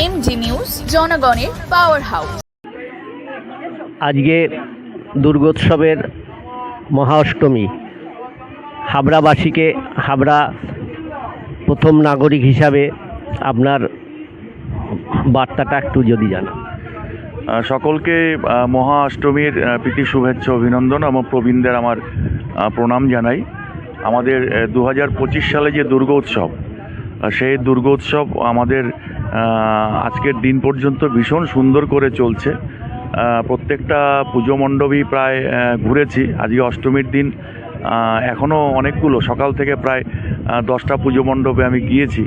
MG news, জনগণের power house. আজকে দুর্গোৎসবের মহা অষ্টমী। হাবড়াবাসীকে, হাবড়া প্রথম নাগরিক হিসাবে আপনার বার্তাটা একটু যদি জানান। সকলকে মহা অষ্টমীর প্রীতি শুভেচ্ছা অভিনন্দন এবং প্রবীণদের আমার প্রণাম জানাই। আমাদের 2025 সালে যে দুর্গোৎসব, সেই দুর্গোৎসব আমাদের আজকের দিন পর্যন্ত ভীষণ সুন্দর করে চলছে। প্রত্যেকটা পুজো মণ্ডপই প্রায় ঘুরেছি। আজকে অষ্টমীর দিন এখনও অনেকগুলো, সকাল থেকে প্রায় 10টা পুজো মণ্ডপে আমি গিয়েছি।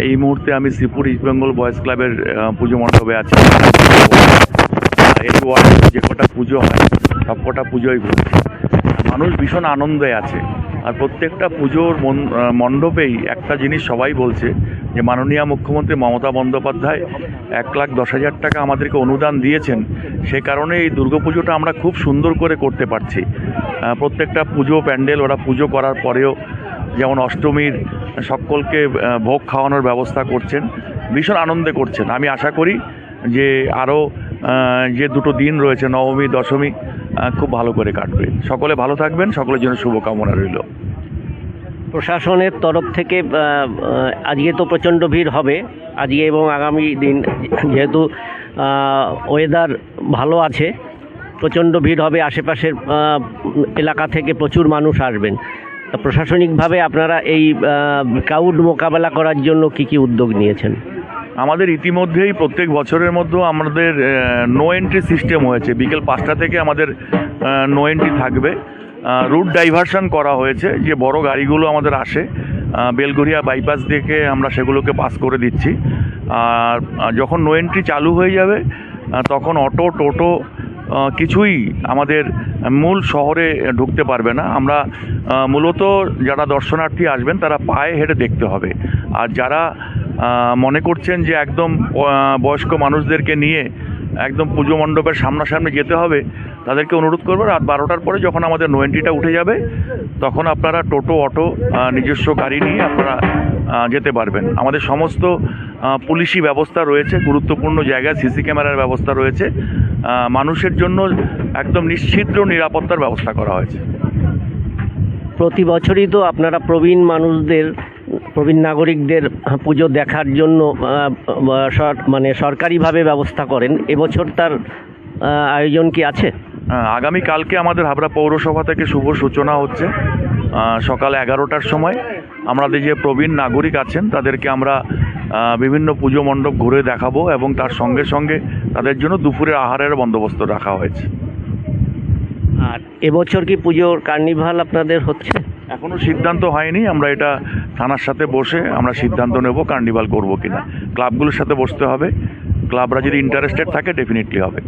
এই মুহূর্তে আমি শ্রীপুর ইস্ট বেঙ্গল বয়েজ ক্লাবের পুজো মণ্ডপে আছি। এই ওয়ার্ডে যে কটা পুজো হয় সব কটা পুজোই ঘুরছে। মানুষ ভীষণ আনন্দে আছে। আর প্রত্যেকটা পুজোর মণ্ডপেই একটা জিনিস সবাই বলছে যে মাননীয় মুখ্যমন্ত্রী মমতা বন্দ্যোপাধ্যায় 1,10,000 টাকা আমাদেরকে অনুদান দিয়েছেন। সে কারণে এই দুর্গাপুজোটা আমরা খুব সুন্দর করে করতে পারছি। প্রত্যেকটা পুজো প্যান্ডেল ওরা পুজো করার পরেও যেমন অষ্টমীর সকলকে ভোগ খাওয়ানোর ব্যবস্থা করছেন, ভীষণ আনন্দে করছেন। আমি আশা করি যে আরও যে দুটো দিন রয়েছে, নবমী দশমী, খুব ভালো করে কাটবে। সকলে ভালো থাকবেন, সকলের জন্য শুভকামনা রইল। প্রশাসনের তরফ থেকে আজকে তো প্রচণ্ড ভিড় হবে আজকে এবং আগামী দিন, যেহেতু ওয়েদার ভালো আছে, প্রচণ্ড ভিড় হবে। আশেপাশের এলাকা থেকে প্রচুর মানুষ আসবেন। তা প্রশাসনিকভাবে আপনারা এই ক্রাউড মোকাবেলা করার জন্য কি কি উদ্যোগ নিয়েছেন? আমাদের ইতিমধ্যেই প্রত্যেক বছরের মধ্যে আমাদের নো এন্ট্রি সিস্টেম হয়েছে। বিকেল 5টা থেকে আমাদের নো এন্ট্রি থাকবে। রুট ডাইভারশন করা হয়েছে, যে বড় গাড়িগুলো আমাদের আসে বেলঘরিয়া বাইপাস থেকে আমরা সেগুলোকে পাস করে দিচ্ছি। আর যখন নো এন্ট্রি চালু হয়ে যাবে তখন অটো টোটো কিছুই আমাদের মূল শহরে ঢুকতে পারবে না। আমরা মূলত যারা দর্শনার্থী আসবেন তারা পায়ে হেঁটে দেখতে হবে। আর যারা মনে করছেন যে একদম বয়স্ক মানুষদেরকে নিয়ে একদম পুজো মণ্ডপের সামনাসামনি যেতে হবে, তাদেরকে অনুরোধ করবো রাত 12টার পরে যখন আমাদের নো এন্ট্রিটা উঠে যাবে তখন আপনারা টোটো অটো নিজস্ব গাড়ি নিয়ে আপনারা যেতে পারবেন। আমাদের সমস্ত পুলিশি ব্যবস্থা রয়েছে, গুরুত্বপূর্ণ জায়গায় সিসি ক্যামেরার ব্যবস্থা রয়েছে। মানুষের জন্য একদম নিশ্চিদ্র নিরাপত্তার ব্যবস্থা করা হয়েছে। প্রতি বছরই তো আপনারা প্রবীণ নাগরিকদের পুজো দেখার জন্য সরকারিভাবে ব্যবস্থা করেন। এবছর তার আয়োজন কি আছে? আগামীকালকে আমাদের হাবড়া পৌরসভা থেকে শুভ সূচনা হচ্ছে সকাল 11টার সময়। আমাদের যে প্রবীণ নাগরিক আছেন তাদেরকে আমরা বিভিন্ন পুজো মণ্ডপ ঘুরে দেখাবো এবং তার সঙ্গে সঙ্গে তাদের জন্য দুপুরের আহারের বন্দোবস্ত রাখা হয়েছে। আর এবছর কি পুজোর কার্নিভাল আপনাদের হচ্ছে? এখনও সিদ্ধান্ত হয়নি। আমরা এটা থানার সাথে বসে আমরা সিদ্ধান্ত নেব কার্নিভাল করব কিনা। ক্লাবগুলোর সাথে বসতে হবে। ক্লাবরা যদি ইন্টারেস্টেড থাকে ডেফিনেটলি হবে।